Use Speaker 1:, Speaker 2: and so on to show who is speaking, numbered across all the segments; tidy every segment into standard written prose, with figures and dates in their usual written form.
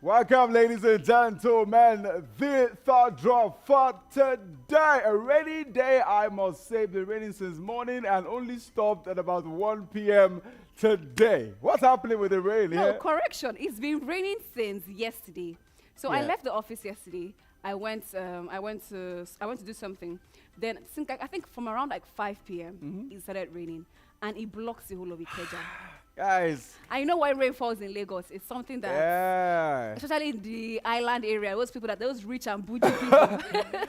Speaker 1: Welcome, ladies and gentlemen. The third draw for today. A rainy day, I must say. Been raining since morning and only stopped at about 1 p.m. today. What's happening with the rain
Speaker 2: No,
Speaker 1: here?
Speaker 2: correction. It's been raining since yesterday. So I left the office yesterday. I went to do something. Then I think from around like 5 p.m. It started raining, and it blocks the whole of Ikeja.
Speaker 1: Guys.
Speaker 2: I know when rain falls in Lagos, it's something that, especially in the island area, those rich and bougie people.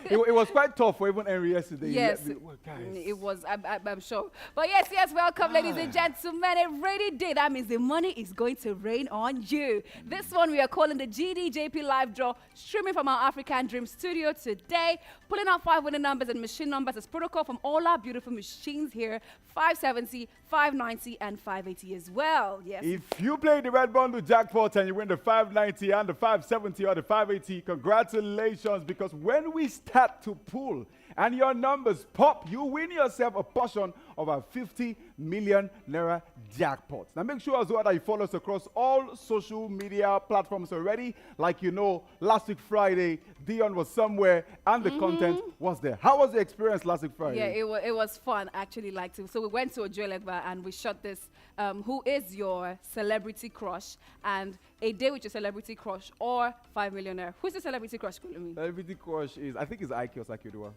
Speaker 1: It was quite tough for even Henry yesterday.
Speaker 2: Yes,
Speaker 1: Guys.
Speaker 2: it was, I'm sure. But yes, welcome, ladies and gentlemen. A rainy day, that means the money is going to rain on you. This one we are calling the GDJP live draw, streaming from our African Dream studio today, pulling out 5 winning numbers and machine numbers as protocol from all our beautiful machines here, 570, 590, and 580 as well. Yes.
Speaker 1: If you play the red bundle jackpot and you win the 590 and the 570 or the 580, congratulations, because when we start to pull and your numbers pop, you win yourself a portion of our 50 million naira jackpot. Now make sure as well that you follow us across all social media platforms already. Like you know, last week Friday, Dion was somewhere and the content was there. How was the experience last week Friday?
Speaker 2: Yeah, it was fun actually. So we went to Ojuelegba and we shot this Who is Your Celebrity Crush, and A Day with Your Celebrity Crush, or 5 million naira. Who's the celebrity crush, Kulumi?
Speaker 1: Celebrity crush is, I think it's Ike or Sakudua.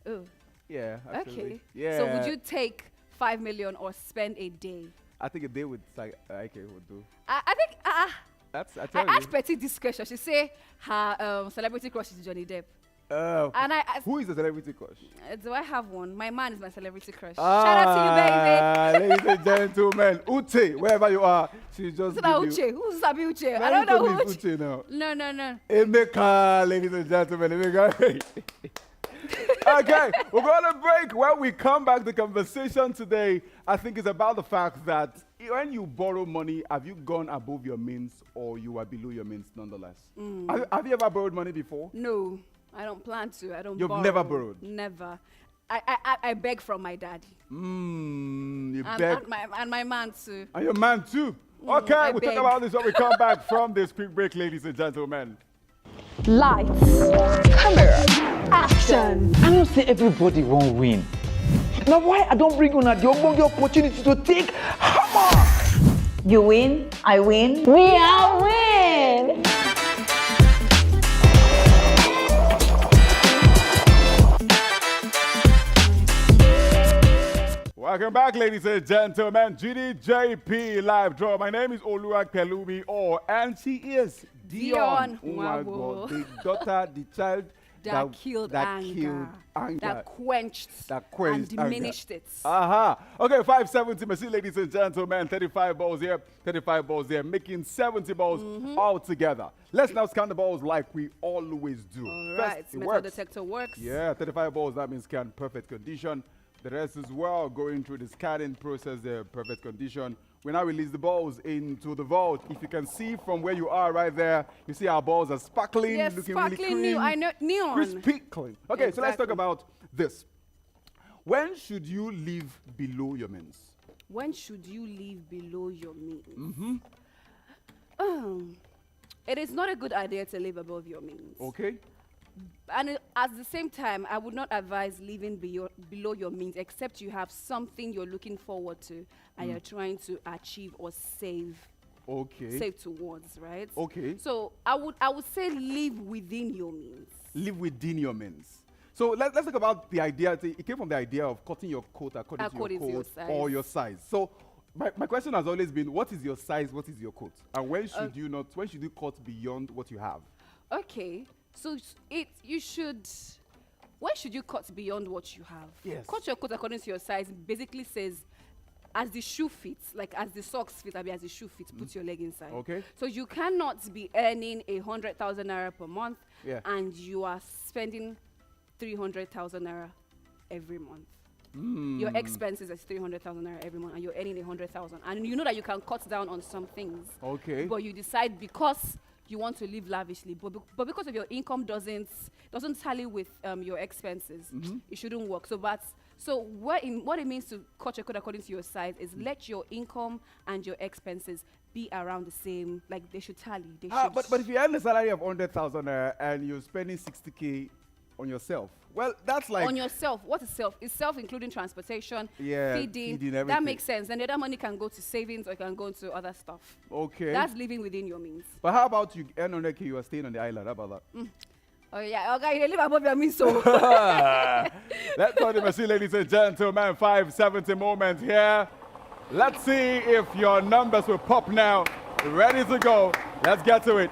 Speaker 2: Oh.
Speaker 1: Yeah, actually.
Speaker 2: Okay.
Speaker 1: Yeah.
Speaker 2: So would you take 5 million or spend a day?
Speaker 1: I think a day with Ike would do.
Speaker 2: I think
Speaker 1: I
Speaker 2: I asked Petty this question. She say her celebrity crush is Johnny Depp. And
Speaker 1: who is the celebrity crush?
Speaker 2: Do I have one? My man is my celebrity crush. Shout out to you, baby.
Speaker 1: Ladies and gentlemen, Ute, wherever you are, she just
Speaker 2: Who's Uche? Who's Sabi Uche? I don't know who
Speaker 1: Uche now.
Speaker 2: No.
Speaker 1: Emeka, ladies and gentlemen, Emeka. Okay, we're going to break. When we come back, the conversation today, I think, is about the fact that when you borrow money, have you gone above your means or you are below your means nonetheless? Have you ever borrowed money before?
Speaker 2: No, I don't plan to. I don't
Speaker 1: You've
Speaker 2: borrow.
Speaker 1: never borrowed?
Speaker 2: Never. I beg from my daddy.
Speaker 1: You
Speaker 2: And,
Speaker 1: beg.
Speaker 2: and my man too.
Speaker 1: And your man too. Okay,
Speaker 2: I
Speaker 1: we'll
Speaker 2: beg.
Speaker 1: talk about this when we come back from this quick break, ladies and gentlemen.
Speaker 3: Lights, camera, action.
Speaker 4: I don't say everybody won't win. Now why I don't bring on the opportunity to take hammer?
Speaker 3: You win, I win, we all win.
Speaker 1: Welcome back, ladies and gentlemen. GDJP live draw. My name is Oluwak Pelumi, and she is
Speaker 2: Dion
Speaker 1: Nwagbo, the daughter, the child
Speaker 2: That killed anger. That quenched and diminished it.
Speaker 1: Okay, 570. Merci, ladies and gentlemen. 35 balls here, 35 balls there, making 70 balls all together. Let's now scan the balls like we always do.
Speaker 2: All right,
Speaker 1: it
Speaker 2: metal
Speaker 1: works.
Speaker 2: detector works.
Speaker 1: Yeah, 35 balls, that means scan perfect condition. The rest as well, going through the scanning process, the perfect condition. We now release the balls into the vault. If you can see from where you are right there, you see our balls are sparkling,
Speaker 2: Yes,
Speaker 1: looking
Speaker 2: sparkling
Speaker 1: really clean.
Speaker 2: new. I know, neon.
Speaker 1: Crispy clean. Okay, so let's talk
Speaker 2: Exactly.
Speaker 1: about this. When should you live below your means?
Speaker 2: When should you live below your means? It is not a good idea to live above your means.
Speaker 1: Okay.
Speaker 2: And at the same time, I would not advise living below your means, except you have something you're looking forward to and you're trying to achieve or save towards, right?
Speaker 1: Okay.
Speaker 2: So I would say live within your means.
Speaker 1: Live within your means. So let's talk about the idea. It came from the idea of cutting your coat according to your coat or your size. So my question has always been, what is your size? What is your coat? And when should you cut beyond what you have?
Speaker 2: Okay. So when should you cut beyond what you have?
Speaker 1: Yes.
Speaker 2: Cut your coat according to your size basically says, as the shoe fits, like as the socks fit, as the shoe fits, put your leg inside.
Speaker 1: Okay.
Speaker 2: So you cannot be earning 100,000 naira per month and you are spending 300,000 naira every month. Your expenses is 300,000 naira every month and you're earning 100,000. And you know that you can cut down on some things.
Speaker 1: Okay.
Speaker 2: But you decide because you want to live lavishly, but because of your income doesn't tally with your expenses, it shouldn't work. So what it means to cut your code according to your size is let your income and your expenses be around the same, like they should tally. They should.
Speaker 1: But if you earn a salary of 100,000 and you're spending 60K on yourself, well, that's like
Speaker 2: on yourself. What is self? Is self including transportation,
Speaker 1: feeding
Speaker 2: that
Speaker 1: everything.
Speaker 2: makes sense. And the other money can go to savings or it can go into other stuff.
Speaker 1: Okay.
Speaker 2: That's living within your means.
Speaker 1: But how about you earn 100K, you are staying on the island? How about that?
Speaker 2: Oh yeah, okay, you live above your means, so.
Speaker 1: Let's go to the machine, ladies and gentlemen. 570 moments here. Let's see if your numbers will pop now. Ready to go. Let's get to it.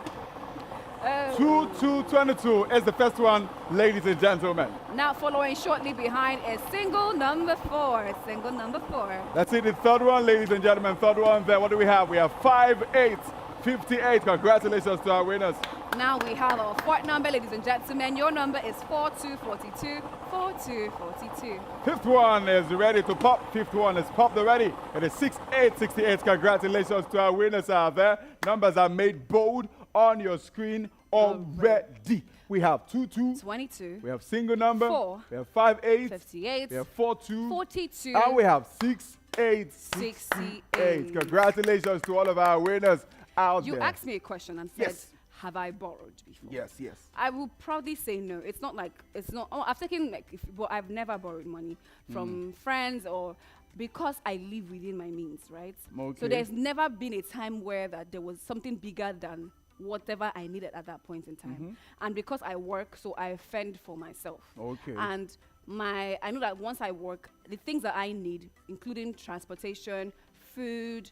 Speaker 1: 2222 is the first one, ladies and gentlemen.
Speaker 2: Now following shortly behind is single number 4. Single number 4.
Speaker 1: Let's see the third one, ladies and gentlemen. Third one there. What do we have? We have 5858. Congratulations to our winners.
Speaker 2: Now we have our fourth number, ladies and gentlemen. Your number is 4242. 4242.
Speaker 1: Fifth one is ready to pop. Fifth one is popped already. It is 6868. Congratulations to our winners out there. Numbers are made bold on your screen already. We have
Speaker 2: 22.
Speaker 1: We have single number.
Speaker 2: 4.
Speaker 1: We have 58.
Speaker 2: 58.
Speaker 1: We have 42.
Speaker 2: 42.
Speaker 1: And we have 6868. Congratulations to all of our winners out there.
Speaker 2: You asked me a question and said,
Speaker 1: Yes.
Speaker 2: have I borrowed before?
Speaker 1: Yes.
Speaker 2: I will proudly say no. It's not like, it's not, I've taken, but I've never borrowed money from friends or because I live within my means, right?
Speaker 1: Okay.
Speaker 2: So there's never been a time where that there was something bigger than whatever I needed at that point in time. And because I work, so I fend for myself.
Speaker 1: Okay.
Speaker 2: And I know that once I work, the things that I need, including transportation, food,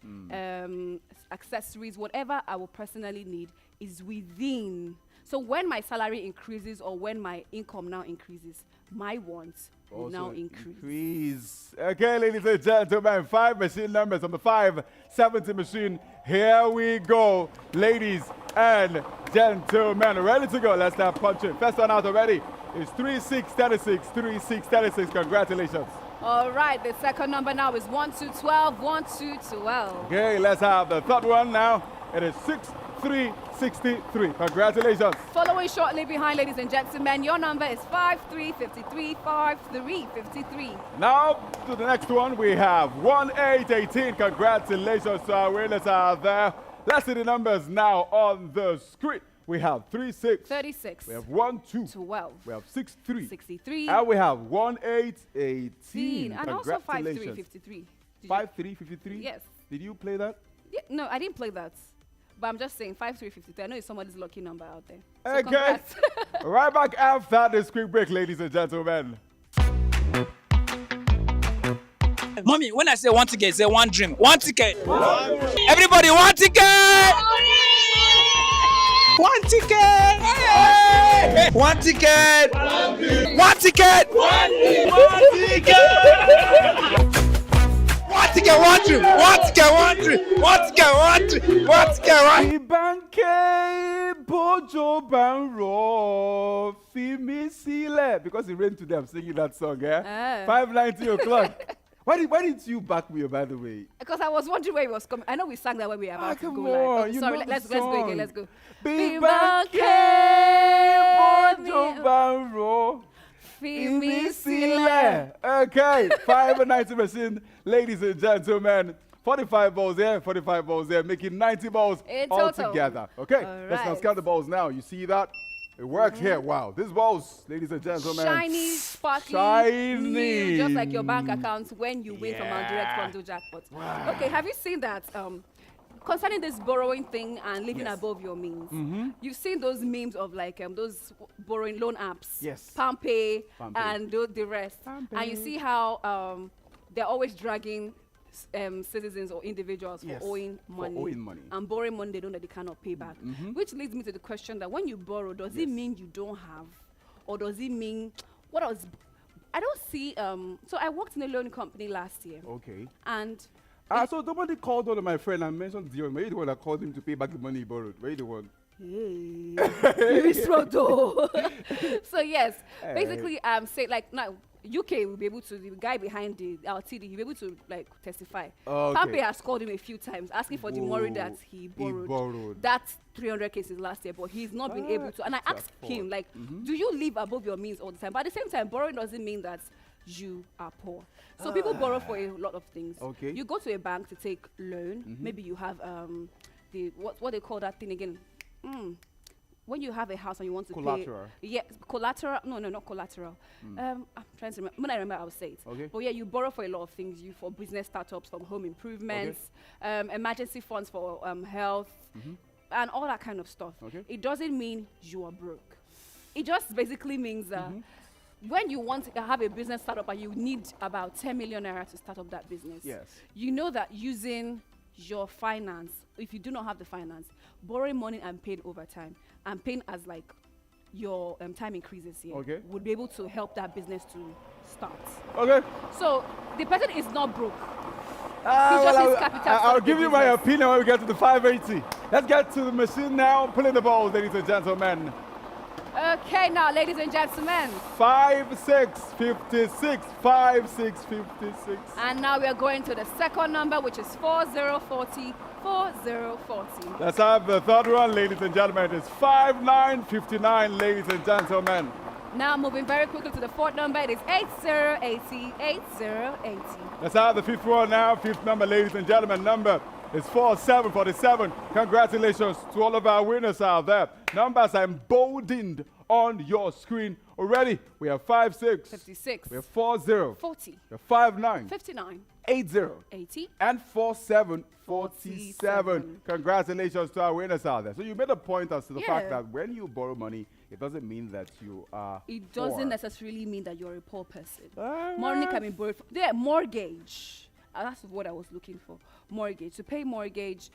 Speaker 2: accessories, whatever I will personally need is within. So when my salary increases or when my income now increases, my wants will now increase.
Speaker 1: Okay, ladies and gentlemen, 5 machine numbers on the 570 machine. Here we go, ladies and gentlemen. Ready to go. Let's start punching. First one out already is 3636. 3636. Congratulations.
Speaker 2: All right, the second number now is 1212. 1212.
Speaker 1: Okay, let's have the third one now. It is 6363. Congratulations.
Speaker 2: Following shortly behind, ladies and gentlemen, your number is 5353. 5353.
Speaker 1: Now to the next one, we have 1818. Congratulations to our winners out there. Let's see the numbers now on the screen. We have 36.
Speaker 2: 36.
Speaker 1: We have 12.
Speaker 2: 12.
Speaker 1: We have 63.
Speaker 2: 63.
Speaker 1: And we have 1818.
Speaker 2: And also 5353.
Speaker 1: 5353?
Speaker 2: Yes.
Speaker 1: Did you play that?
Speaker 2: Yeah, no, I didn't play that. But I'm just saying 5353. I know it's somebody's lucky number out there. So
Speaker 1: Okay.
Speaker 2: congrats.
Speaker 1: Right back after this quick break, ladies and gentlemen.
Speaker 5: Mommy, when I say one ticket, say one dream. One ticket. Everybody, one ticket. One ticket. Hey. One ticket. One ticket. One ticket. One ticket, one dream. One ticket, one dream. One ticket, one dream. One ticket, one.
Speaker 1: Ibanke Bojo Banro Fimi Sile. Because it rained today, I'm singing that song, eh? 5:90 o'clock. Why didn't you back me up, by the way?
Speaker 2: Because I was wondering where it was coming. I know we sang that when we were about to
Speaker 1: come
Speaker 2: go
Speaker 1: on,
Speaker 2: live. Oh,
Speaker 1: you
Speaker 2: sorry,
Speaker 1: know the
Speaker 2: let's go again. Let's go.
Speaker 1: Bibanke Bojo Banro Fimi Sile. Okay, 5:90 machine, ladies and gentlemen. 45 balls there, 45 balls there, making 90 balls
Speaker 2: In
Speaker 1: all
Speaker 2: total.
Speaker 1: together. Okay,
Speaker 2: All
Speaker 1: let's now
Speaker 2: right.
Speaker 1: count the balls now. You see that? It works here. Wow, these balls, ladies and gentlemen.
Speaker 2: Shiny, sparkly,
Speaker 1: Shiny.
Speaker 2: new, just like your bank account when you win from our direct bundle jackpot.
Speaker 1: Wow.
Speaker 2: Okay, have you seen that? Concerning this borrowing thing and living
Speaker 1: Yes.
Speaker 2: above your means, you've seen those memes of like those borrowing loan apps,
Speaker 1: Yes.
Speaker 2: PalmPay,
Speaker 1: PalmPay.
Speaker 2: and the rest. And you
Speaker 1: PalmPay.
Speaker 2: see how they're always dragging citizens or individuals
Speaker 1: Yes,
Speaker 2: for owing
Speaker 1: for
Speaker 2: money.
Speaker 1: owing money.
Speaker 2: And borrowing money they know that they cannot pay back. Which leads me to the question that when you borrow, does it mean you don't have? Or does it mean, what else? I don't see, so I worked in a loan company last year.
Speaker 1: Okay.
Speaker 2: And
Speaker 1: So somebody called one of my friends and mentioned Dion. Were you the one that called him to pay back the money he borrowed? Were you the one?
Speaker 2: very strong though. So yes,
Speaker 1: Hey.
Speaker 2: basically saying like now UK will be able to, the guy behind our TD, he'll be able to like testify.
Speaker 1: Okay.
Speaker 2: PalmPay has called him a few times asking for the money that
Speaker 1: Whoa,
Speaker 2: he borrowed.
Speaker 1: borrowed.
Speaker 2: That's 300 cases last year, but he's not been able to. And I
Speaker 1: That's
Speaker 2: asked him, like, do you live above your means all the time? But at the same time, borrowing doesn't mean that you are poor. So people borrow for a lot of things.
Speaker 1: Okay.
Speaker 2: You go to a bank to take loan. Maybe you have the what they call that thing again. When you have a house and you want to
Speaker 1: Collateral.
Speaker 2: pay. Yeah, collateral. No, not collateral. I'm trying to remember. When I remember, I'll say it.
Speaker 1: Okay.
Speaker 2: But yeah, you borrow for a lot of things. You for business startups, for home improvements, emergency funds for health, and all that kind of stuff.
Speaker 1: Okay.
Speaker 2: It doesn't mean you are broke. It just basically means when you want to have a business startup and you need about 10 million naira to start up that business,
Speaker 1: Yes.
Speaker 2: you know that using your finance, if you do not have the finance, borrowing money and paying over time, and paying as like your time increases here,
Speaker 1: Okay.
Speaker 2: would be able to help that business to start.
Speaker 1: Okay.
Speaker 2: So the person is not broke.
Speaker 1: Ah,
Speaker 2: He just
Speaker 1: well,
Speaker 2: needs capital to
Speaker 1: I'll
Speaker 2: start the
Speaker 1: give you my
Speaker 2: business.
Speaker 1: opinion when we get to the 580. Let's get to the machine now. Pulling the balls, ladies and gentlemen.
Speaker 2: Okay, now, ladies and gentlemen,
Speaker 1: 5, 6, 56. 5, 6, 56.
Speaker 2: and now we are going to the second number, which is 4040. 4040.
Speaker 1: Let's have the third one, ladies and gentlemen. It's 5959, ladies and gentlemen.
Speaker 2: Now moving very quickly to the fourth number, it is 8080. 8080.
Speaker 1: Let's have the fifth one now. Fifth number, ladies and gentlemen. Number is 4747. Congratulations to all of our winners out there. Numbers are emboldened on your screen already. We have 56.
Speaker 2: 56.
Speaker 1: We have 40.
Speaker 2: 40.
Speaker 1: We have 59.
Speaker 2: 59.
Speaker 1: 80.
Speaker 2: 80.
Speaker 1: And 47. 47.
Speaker 2: 47.
Speaker 1: Congratulations to our winners out there. So you made a point as to the fact
Speaker 2: Yeah.
Speaker 1: that when you borrow money, it doesn't mean that you are
Speaker 2: It doesn't
Speaker 1: poor.
Speaker 2: necessarily mean that you're a poor person.
Speaker 1: All
Speaker 2: Money
Speaker 1: right.
Speaker 2: can be borrowed. Yeah, mortgage. That's what I was looking for. Mortgage. To pay mortgage,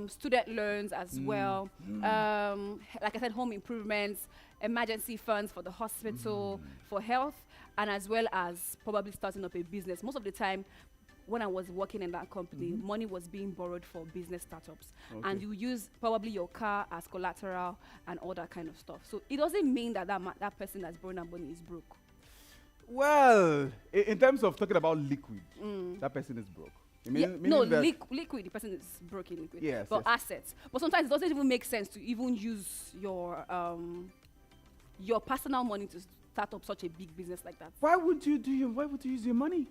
Speaker 2: student loans as well. Like I said, home improvements, emergency funds for the hospital, for health, and as well as probably starting up a business. Most of the time, when I was working in that company, money was being borrowed for business startups. And you use probably your car as collateral and all that kind of stuff. So it doesn't mean that that person that's borrowing that money is broke.
Speaker 1: Well, in terms of talking about liquid, that person is broke. It
Speaker 2: Yeah,
Speaker 1: mean-
Speaker 2: no,
Speaker 1: meaning that-
Speaker 2: liquid, the person is broke in liquid.
Speaker 1: Yes,
Speaker 2: But
Speaker 1: yes.
Speaker 2: assets. But sometimes it doesn't even make sense to even use your personal money to start up such a big business like that.
Speaker 1: Why would you use your money?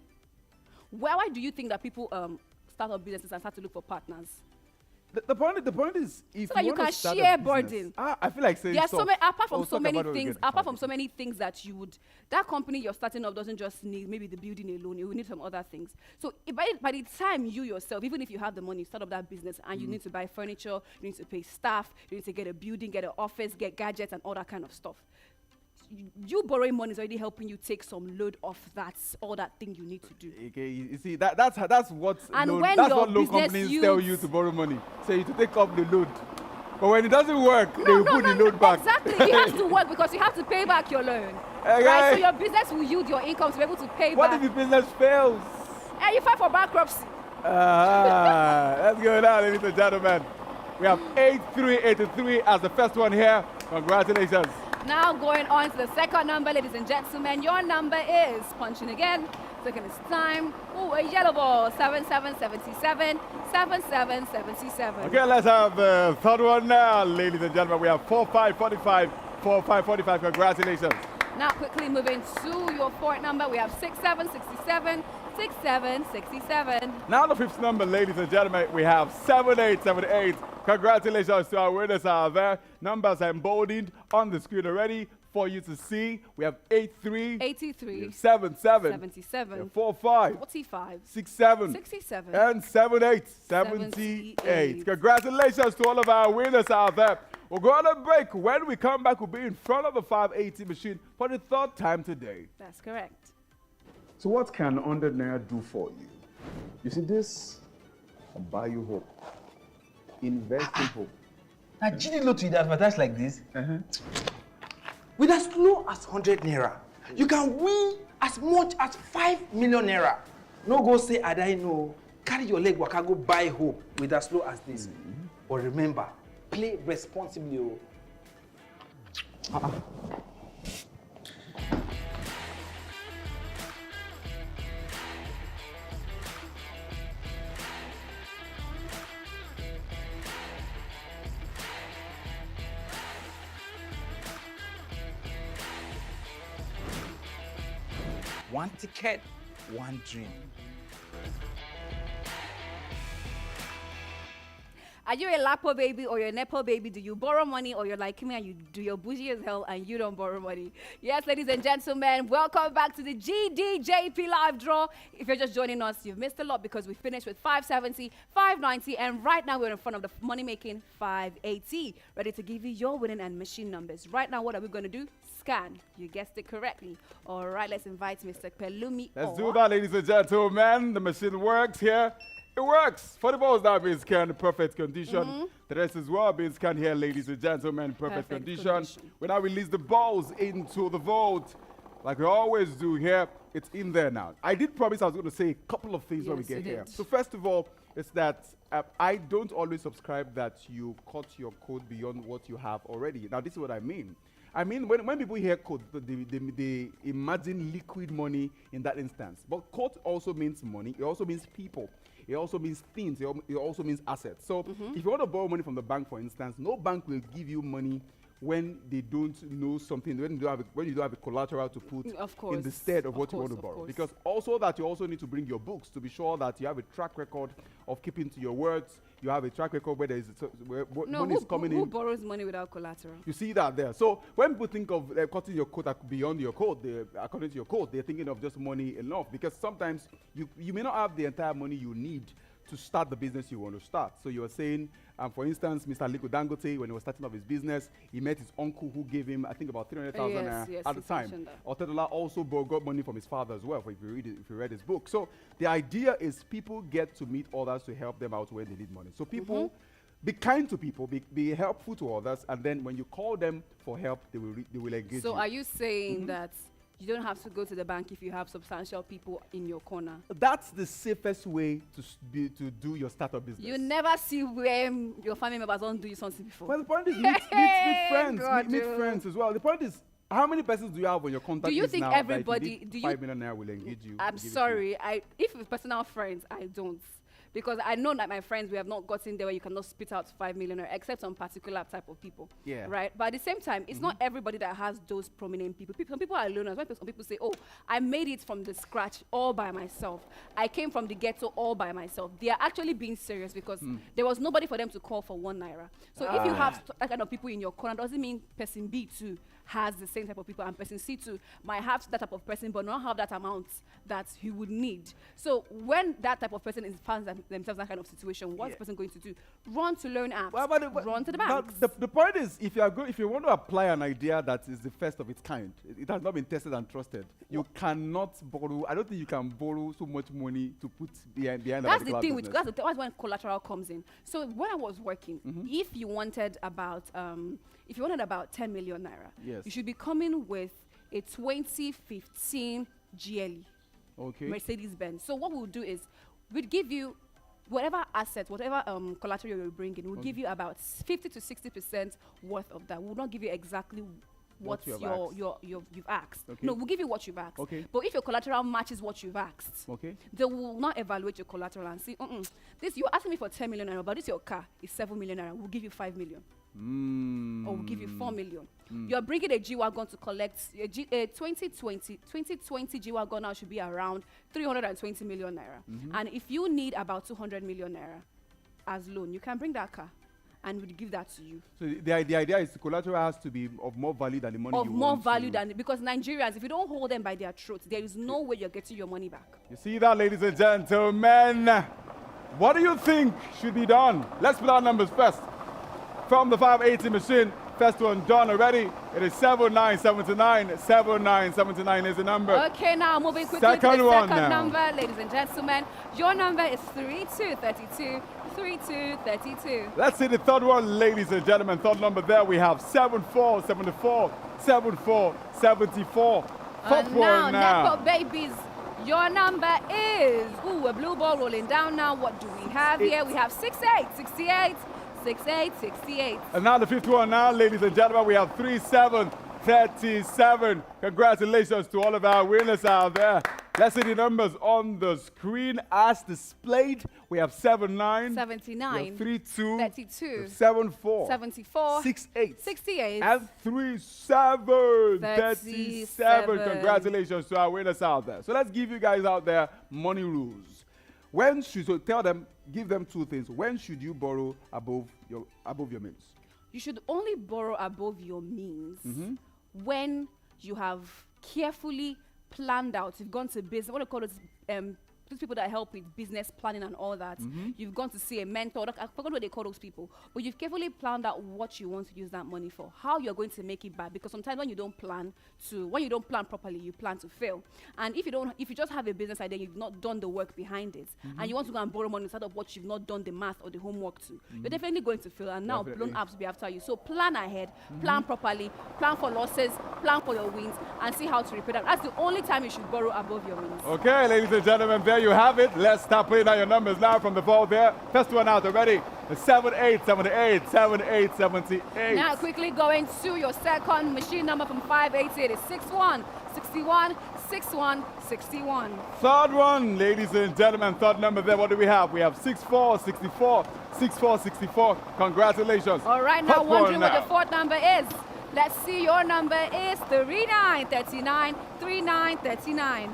Speaker 2: Why do you think that people start up businesses and start to look for partners?
Speaker 1: The point is, if
Speaker 2: So that you
Speaker 1: wanna
Speaker 2: can
Speaker 1: start a
Speaker 2: share
Speaker 1: business-
Speaker 2: burden.
Speaker 1: I feel like saying
Speaker 2: There are so
Speaker 1: stuff.
Speaker 2: many, apart from
Speaker 1: We'll
Speaker 2: so
Speaker 1: talk
Speaker 2: many
Speaker 1: about it when we
Speaker 2: things,
Speaker 1: get to
Speaker 2: apart from
Speaker 1: 580.
Speaker 2: so many things that you would, that company you're starting up doesn't just need maybe the building alone. You will need some other things. So by the time you yourself, even if you have the money, start up that business and you need to buy furniture, you need to pay staff, you need to get a building, get an office, get gadgets and all that kind of stuff. You borrowing money is already helping you take some load off all that thing you need to do.
Speaker 1: Okay, you see that's what
Speaker 2: And
Speaker 1: loan,
Speaker 2: when
Speaker 1: that's
Speaker 2: your
Speaker 1: what loan
Speaker 2: business
Speaker 1: companies tell
Speaker 2: yields-
Speaker 1: you to borrow money. Say you to take up the load. But when it doesn't work, they will put the load back.
Speaker 2: Exactly. It has to work because you have to pay back your loan.
Speaker 1: Okay.
Speaker 2: Right? So your business will yield your income to be able to pay
Speaker 1: What
Speaker 2: back.
Speaker 1: if the business fails?
Speaker 2: And you file for bankruptcy.
Speaker 1: Let's go now, ladies and gentlemen. We have 8383 as the first one here. Congratulations.
Speaker 2: Now going on to the second number, ladies and gentlemen. Your number is, punching again, taking its time. Oh, a yellow ball, 7777, 7777.
Speaker 1: Okay, let's have the third one now, ladies and gentlemen. We have 4545, 4545. Congratulations.
Speaker 2: Now quickly moving to your fourth number, we have 6767, 6767.
Speaker 1: Now the fifth number, ladies and gentlemen, we have 7878. Congratulations to our winners out there. Numbers are emboldened on the screen already for you to see. We have 83,
Speaker 2: 83,
Speaker 1: 77,
Speaker 2: 77,
Speaker 1: 45,
Speaker 2: 45,
Speaker 1: 67,
Speaker 2: 67,
Speaker 1: and 78. 78. Congratulations to all of our winners out there. We'll go on a break. When we come back, we'll be in front of the 580 machine for the third time today.
Speaker 2: That's correct.
Speaker 6: So what can 100 naira do for you? You see, this will buy you hope. Invest in hope.
Speaker 7: Now, GDLOTTONG advertise like this. With as low as 100 naira, you can win as much as 5 million naira. No go say, I don't know. Carry your leg, waka go buy hope with as low as this. But remember, play responsibly.
Speaker 5: one ticket, one dream.
Speaker 2: Are you a Lapo baby or you're a Nepo baby? Do you borrow money or you're like me and you do your bougie as hell and you don't borrow money? Yes, ladies and gentlemen, welcome back to the GDJP live draw. If you're just joining us, you've missed a lot because we finished with 570, 590, and right now we're in front of the money-making 580, ready to give you your winning and machine numbers. Right now, what are we going to do? Scan. You guessed it correctly. All right, let's invite Mr. Pelumi.
Speaker 1: Let's do that, ladies and gentlemen. The machine works here. It works. For the balls that being scanned in perfect condition. The rest as well being scanned here, ladies and gentlemen, perfect condition. When I release the balls into the vault, like we always do here, it's in there now. I did promise I was going to say a couple of things when we get here. So first of all, it's that I don't always subscribe that you cut your code beyond what you have already. Now, this is what I mean. I mean, when people hear code, they imagine liquid money in that instance. But code also means money. It also means people. It also means things. It also means assets. So if you want to borrow money from the bank, for instance, no bank will give you money when they don't know something, when you don't have a collateral to put in the stead of what you want to borrow. Because also that you also need to bring your books to be sure that you have a track record of keeping to your words. You have a track record where there is money is coming in.
Speaker 2: Who borrows money without collateral?
Speaker 1: You see that there. So when people think of cutting your code beyond your code, according to your code, they're thinking of just money enough. Because sometimes you may not have the entire money you need to start the business you want to start. So you're saying, for instance, Mr. Aliko Dangote, when he was starting off his business, he met his uncle who gave him, I think, about 300,000 at the time. Otedola also got money from his father as well, if you read his book. So the idea is people get to meet others to help them out when they need money. So people, be kind to people, be helpful to others, and then when you call them for help, they will engage you.
Speaker 2: So are you saying that you don't have to go to the bank if you have substantial people in your corner?
Speaker 1: That's the safest way to do your startup business.
Speaker 2: You never see where your family members don't do you something before.
Speaker 1: Well, the point is meet friends. Meet friends as well. The point is, how many persons do you have on your contact list now?
Speaker 2: Do you think everybody...
Speaker 1: That 5 million naira will engage you?
Speaker 2: I'm sorry. If it's personal friends, I don't. Because I know that my friends, we have not gotten there where you cannot spit out 5 million except some particular type of people. Yeah. Right? But at the same time, it's not everybody that has those prominent people. Some people are loners. Some people say, oh, I made it from the scratch all by myself. I came from the ghetto all by myself. They are actually being serious because there was nobody for them to call for 1 naira. So if you have that kind of people in your corner, doesn't mean person B too has the same type of people, and person C too might have that type of person but not have that amount that he would need. So when that type of person finds themselves in that kind of situation, what's the person going to do? Run to loan apps, run to the banks.
Speaker 1: The point is, if you want to apply an idea that is the first of its kind, it has not been tested and trusted, you cannot borrow. I don't think you can borrow so much money to put behind
Speaker 2: that's the thing. That's when collateral comes in. So when I was working, if you wanted about 10 million naira, you should be coming with a 2015 GLE, Mercedes-Benz. So what we'll do is we'd give you whatever asset, whatever collateral you're bringing, we'll give you about 50 to 60% worth of that. We'll not give you exactly what you've asked. No, we'll give you what you've asked. But if your collateral matches what you've asked, they will not evaluate your collateral and say, this you're asking me for 10 million naira, but this your car is 7 million naira. We'll give you 5 million. Or we'll give you 4 million. You're bringing a G-Wagon to collect a 2020 G-Wagon now should be around 320 million naira. And if you need about 200 million naira as loan, you can bring that car and we'll give that to you.
Speaker 1: So the idea is the collateral has to be of more value than the money you want. Of more
Speaker 2: value than, because Nigerians, if you don't hold them by their throats, there is no way you're getting your money back.
Speaker 1: You see that, ladies and gentlemen? What do you think should be done? Let's put our numbers first. From the 580 machine, first one done already. It is 7979. 7979 is the number.
Speaker 2: Okay, now moving quickly to the second number, ladies and gentlemen. Your number is 3232. 3232.
Speaker 1: Let's see the third one, ladies and gentlemen. Third number there we have 7474. 7474. Fourth one now.
Speaker 2: Nepo babies. Your number is a blue ball rolling down now. What do we have here? We have 6868. 6868.
Speaker 1: And now the fifth one now, ladies and gentlemen, we have 3737. Congratulations to all of our winners out there. Let's see the numbers on the screen as displayed. We have 79,
Speaker 2: 79,
Speaker 1: 32,
Speaker 2: 32,
Speaker 1: 74,
Speaker 2: 74,
Speaker 1: 68,
Speaker 2: 68,
Speaker 1: and 37.
Speaker 2: 37.
Speaker 1: Congratulations to our winners out there. So let's give you guys out there money rules. When should, so tell them, give them two things. When should you borrow above your means?
Speaker 2: You should only borrow above your means when you have carefully planned out. You've gone to business. What do you call it? Those people that help with business planning and all that. You've gone to see a mentor. I forgot what they call those people. But you've carefully planned out what you want to use that money for, how you're going to make it back. Because sometimes when you don't plan properly, you plan to fail. And if you just have a business idea, you've not done the work behind it, and you want to go and borrow money instead of what you've not done the math or the homework to, you're definitely going to fail. And now blown apps will be after you. So plan ahead, plan properly, plan for losses, plan for your wins, and see how to repay that. That's the only time you should borrow above your means.
Speaker 1: Okay, ladies and gentlemen, there you have it. Let's start playing out your numbers now from the vault there. First one out already. 78, 78, 78, 78.
Speaker 2: Now quickly going to your second machine number from 580. It is 61, 61, 61, 61.
Speaker 1: Third one, ladies and gentlemen, third number there. What do we have? We have 64, 64, 64, 64. Congratulations.
Speaker 2: All right, now
Speaker 1: Hot
Speaker 2: wondering
Speaker 1: one
Speaker 2: what your fourth number is. Let's see, your number is 39, 39, 39, 39.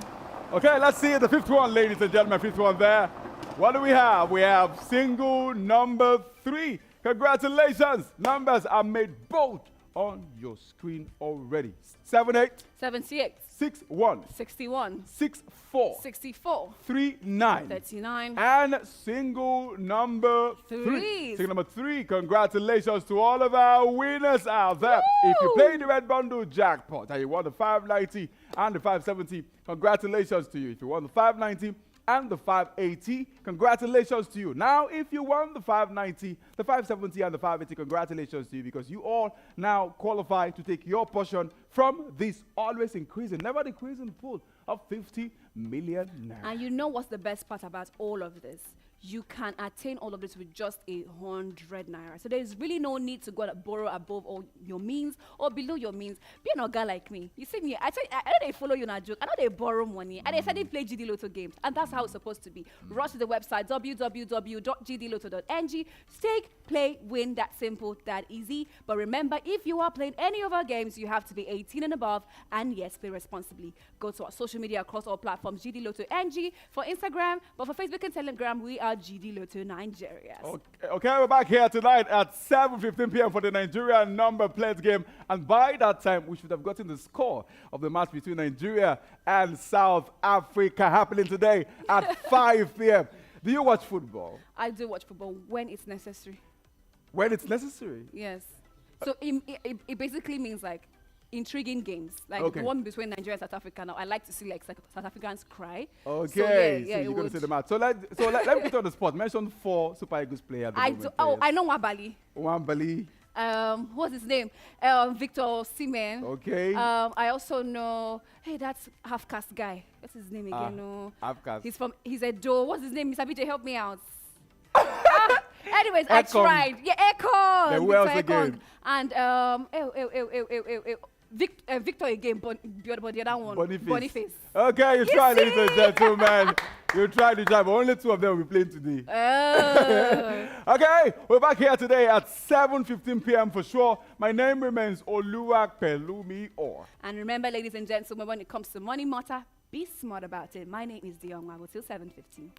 Speaker 1: Okay, let's see the fifth one, ladies and gentlemen. Fifth one there. What do we have? We have single number 3. Congratulations. Numbers are made bold on your screen already. 78,
Speaker 2: 78,
Speaker 1: 61,
Speaker 2: 61,
Speaker 1: 64,
Speaker 2: 64,
Speaker 1: 39,
Speaker 2: 39,
Speaker 1: and single number 3.
Speaker 2: Three.
Speaker 1: Single number 3. Congratulations to all of our winners out there. If you
Speaker 2: Woo!
Speaker 1: played the red bundle jackpot and you won the 590 and the 570, congratulations to you. If you won the 590 and the 580, congratulations to you. Now, if you won the 590, the 570, and the 580, congratulations to you, because you all now qualify to take your portion from this always increasing, never decreasing pool of 50 million naira.
Speaker 2: And you know what's the best part about all of this? You can attain all of this with just 100 naira. So there's really no need to go and borrow above all your means or below your means. Be an guy like me. You see me, I know they follow you in a joke. I know they borrow money. And they said they play GD Lotto games. And that's how it's supposed to be. Rush to the website, www.gdlotto.ng. Stake, play, win. That simple, that easy. But remember, if you are playing any of our games, you have to be 18 and above. And yes, play responsibly. Go to our social media across all platforms, GDLOTTONG for Instagram. But for Facebook and Telegram, we are GD Lotto Nigeria.
Speaker 1: Okay, we're back here tonight at 7:15 p.m. for the Nigeria number plates game. And by that time, we should have gotten the score of the match between Nigeria and South Africa happening today at 5 p.m. Do you watch football?
Speaker 2: I do watch football when it's necessary.
Speaker 1: When it's necessary?
Speaker 2: Yes. So it basically means like intriguing games, like
Speaker 1: Okay.
Speaker 2: the one between Nigeria and South Africa. Now I like to see like South Africans cry.
Speaker 1: Okay,
Speaker 2: So, yeah,
Speaker 1: you're going to say the match. So let me get on the spot. Mention 4 Super Eagles players.
Speaker 2: I do. Oh, I know Wabali.
Speaker 1: Wambali.
Speaker 2: What's his name? Victor Seaman.
Speaker 1: Okay.
Speaker 2: I also know. Hey, that's half caste guy. What's his name again? No.
Speaker 1: Half-caste.
Speaker 2: He's a Joe. What's his name? Mr. BJ, help me out. Anyways, I
Speaker 1: Ekong.
Speaker 2: tried. Yeah, Ekong.
Speaker 1: Then who else
Speaker 2: Victor Ekong.
Speaker 1: again?
Speaker 2: And Victor again, but the other one. Boniface.
Speaker 1: Okay, you tried, ladies and gentlemen. You tried, but only 2 of them will be playing today. Okay, we're back here today at 7:15 p.m. for sure. My name remains Oluwak Pelumi Or.
Speaker 2: And remember, ladies and gentlemen, when it comes to money matter, be smart about it. My name is Dion Wago till 7:15.